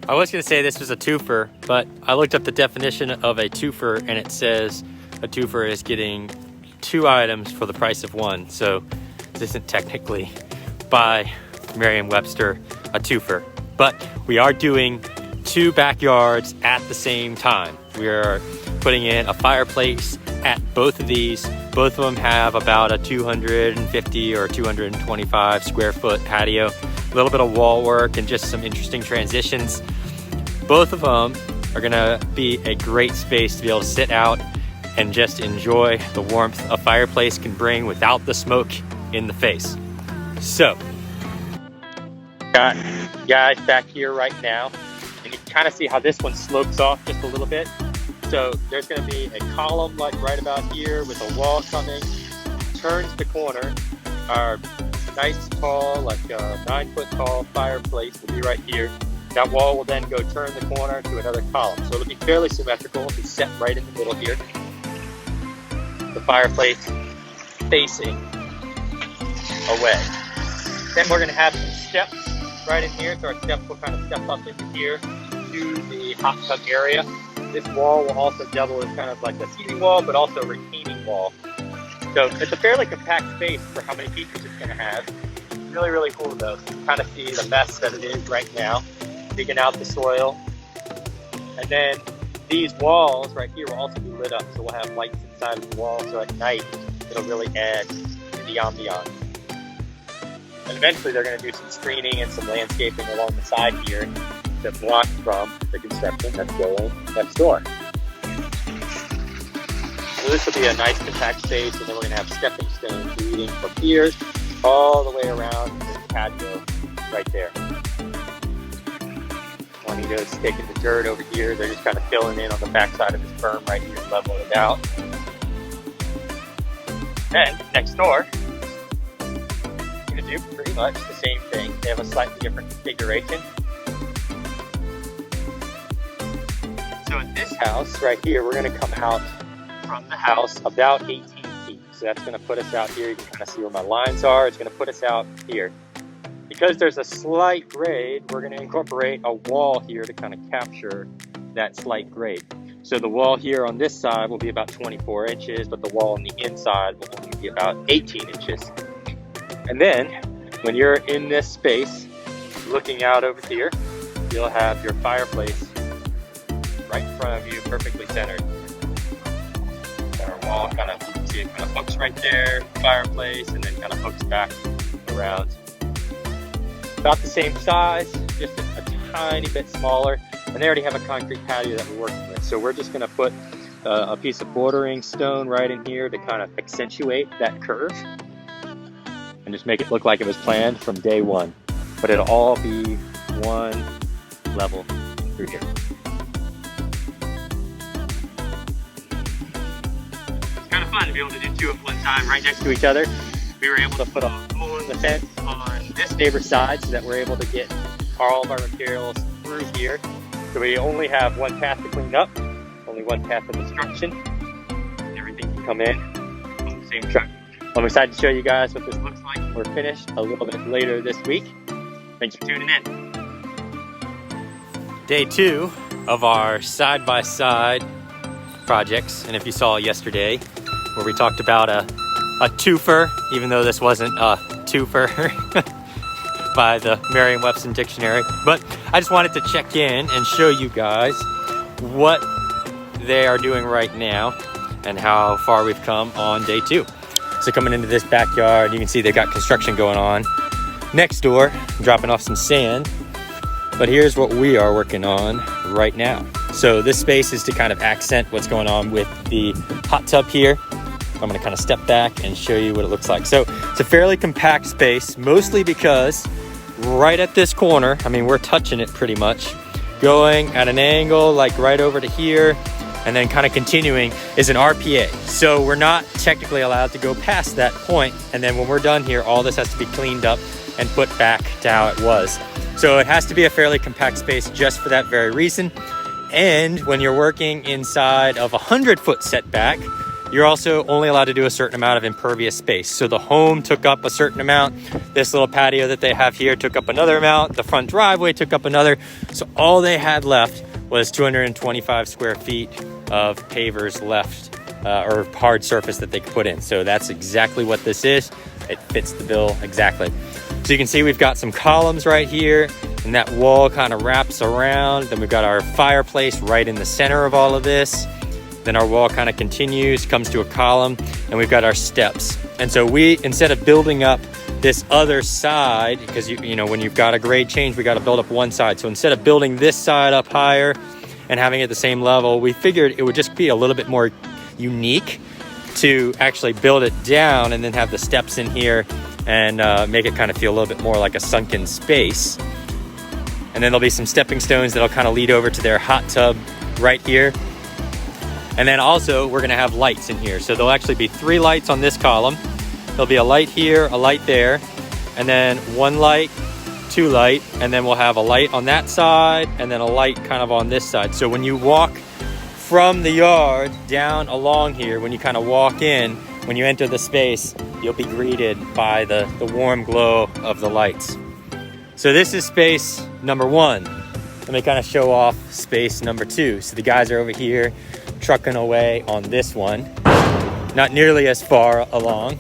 I was going to say this was a twofer, but I looked up the definition of a twofer and it says a twofer is getting 2 items for the price of 1. So this isn't technically by Merriam-Webster a twofer, but we are doing 2 backyards at the same time. We are putting in a fireplace at both of these. Both of them have about a 250 or 225 square foot patio, a little bit of wall work and just some interesting transitions. Both of them are gonna be a great space to be able to sit out and just enjoy the warmth a fireplace can bring without the smoke in the face. So, got guys back here right now, and you can kind of see how this one slopes off just a little bit. So there's going to be a column like right about here with a wall coming, turns the corner. Our nice tall, like 9-foot tall fireplace will be right here. That wall will then go turn the corner to another column. So it'll be fairly symmetrical. It'll be set right in the middle here. The fireplace facing away. Then we're going to have some steps right in here. So our steps will kind of step up into here to the hot tub area. This wall will also double as kind of like a seating wall, but also a retaining wall. So it's a fairly compact space for how many features it's going to have. Really, really cool though. You can kind of see the mess that it is right now, digging out the soil. And then these walls right here will also be lit up. So we'll have lights inside of the wall. So at night, it'll really add to the ambiance. And eventually they're going to do some screening and some landscaping along the side here that blocks from the construction that's going next door. So this will be a nice compact space, and then we're going to have stepping stones leading from here all the way around the patio right there. Juanito's taking the dirt over here. They're just kind of filling in on the backside of this berm right here and leveling it out. And next door, we're going to do pretty much the same thing. They have a slightly different configuration. So in this house right here, we're going to come out from the house about 18 feet. So that's going to put us out here. You can kind of see where my lines are. It's going to put us out here. Because there's a slight grade, we're going to incorporate a wall here to kind of capture that slight grade. So the wall here on this side will be about 24 inches, but the wall on the inside will only be about 18 inches. And then when you're in this space, looking out over here, you'll have your fireplace right in front of you, perfectly centered. Our wall kind of, you can see it kind of hooks right there, fireplace, and then kind of hooks back around. About the same size, just a tiny bit smaller, and they already have a concrete patio that we're working with. So we're just going to put a piece of bordering stone right in here to kind of accentuate that curve and just make it look like it was planned from day one. But it'll all be one level through here. To be able to do 2 at one time right next to each other. We were able to put a hole in the fence on this neighbor's side so that we're able to get all of our materials through here. So we only have one path to clean up, only one path of obstruction. Everything can come in on the same truck. I'm excited to show you guys what this looks like when we're finished a little bit later this week. Thanks for tuning in. Day 2 of our side-by-side projects, and if you saw yesterday, where we talked about a twofer, even though this wasn't a twofer by the Merriam-Webster dictionary. But I just wanted to check in and show you guys what they are doing right now and how far we've come on day 2. So coming into this backyard, you can see they've got construction going on next door, dropping off some sand. But here's what we are working on right now. So this space is to kind of accent what's going on with the hot tub here. I'm going to kind of step back and show you what it looks like. So it's a fairly compact space, mostly because right at this corner, I mean, we're touching it pretty much, going at an angle like right over to here, and then kind of continuing is an RPA. So we're not technically allowed to go past that point. And then when we're done here, all this has to be cleaned up and put back to how it was. So it has to be a fairly compact space just for that very reason. And when you're working inside of a 100-foot setback, you're also only allowed to do a certain amount of impervious space. So the home took up a certain amount. This little patio that they have here took up another amount. The front driveway took up another. So all they had left was 225 square feet of pavers left, or hard surface that they could put in. So that's exactly what this is. It fits the bill exactly. So you can see we've got some columns right here, and that wall kind of wraps around. Then we've got our fireplace right in the center of all of this. Then our wall kind of continues, comes to a column, and we've got our steps. And so we, instead of building up this other side, because you know, when you've got a grade change, we got to build up one side. So instead of building this side up higher and having it the same level, we figured it would just be a little bit more unique to actually build it down and then have the steps in here and make it kind of feel a little bit more like a sunken space. And then there'll be some stepping stones that'll kind of lead over to their hot tub right here. And then also we're gonna have lights in here. So there'll actually be 3 lights on this column. There'll be a light here, a light there, and then 1 light, 2 light, and then we'll have a light on that side and then a light kind of on this side. So when you walk from the yard down along here, when you kind of walk in, when you enter the space, you'll be greeted by the warm glow of the lights. So this is space number 1. Let me kind of show off space number 2. So the guys are over here trucking away on this one. Not nearly as far along.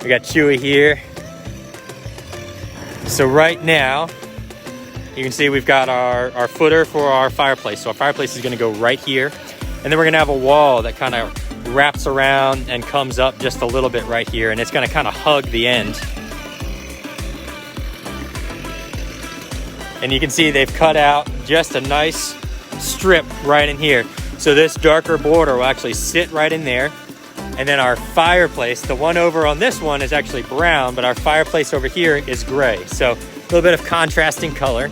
We got Chewy here. So right now, you can see we've got our footer for our fireplace. So our fireplace is gonna go right here. And then we're gonna have a wall that kind of wraps around and comes up just a little bit right here. And it's gonna kind of hug the end. And you can see they've cut out just a nice strip right in here. So this darker border will actually sit right in there. And then our fireplace, the one over on this one is actually brown, but our fireplace over here is gray. So a little bit of contrasting color.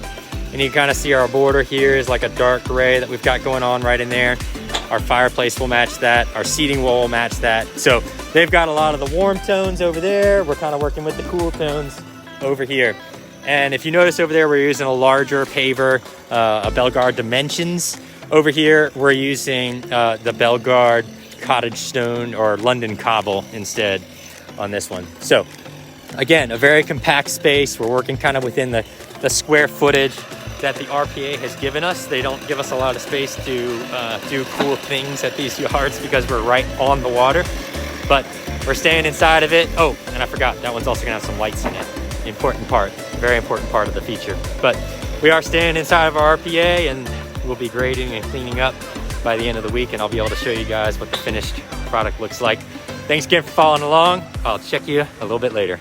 And you can kind of see our border here is like a dark gray that we've got going on right in there. Our fireplace will match that. Our seating wall will match that. So they've got a lot of the warm tones over there. We're kind of working with the cool tones over here. And if you notice over there, we're using a larger paver, a Bellegarde Dimensions. Over here, we're using the Bellegarde Cottage Stone or London Cobble instead on this one. So again, a very compact space. We're working kind of within the square footage that the RPA has given us. They don't give us a lot of space to do cool things at these yards because we're right on the water, but we're staying inside of it. Oh, and I forgot, that one's also gonna have some lights in it. The important part, very important part of the feature. But we are staying inside of our RPA, and we'll be grading and cleaning up by the end of the week, and I'll be able to show you guys what the finished product looks like. Thanks again for following along. I'll check you a little bit later.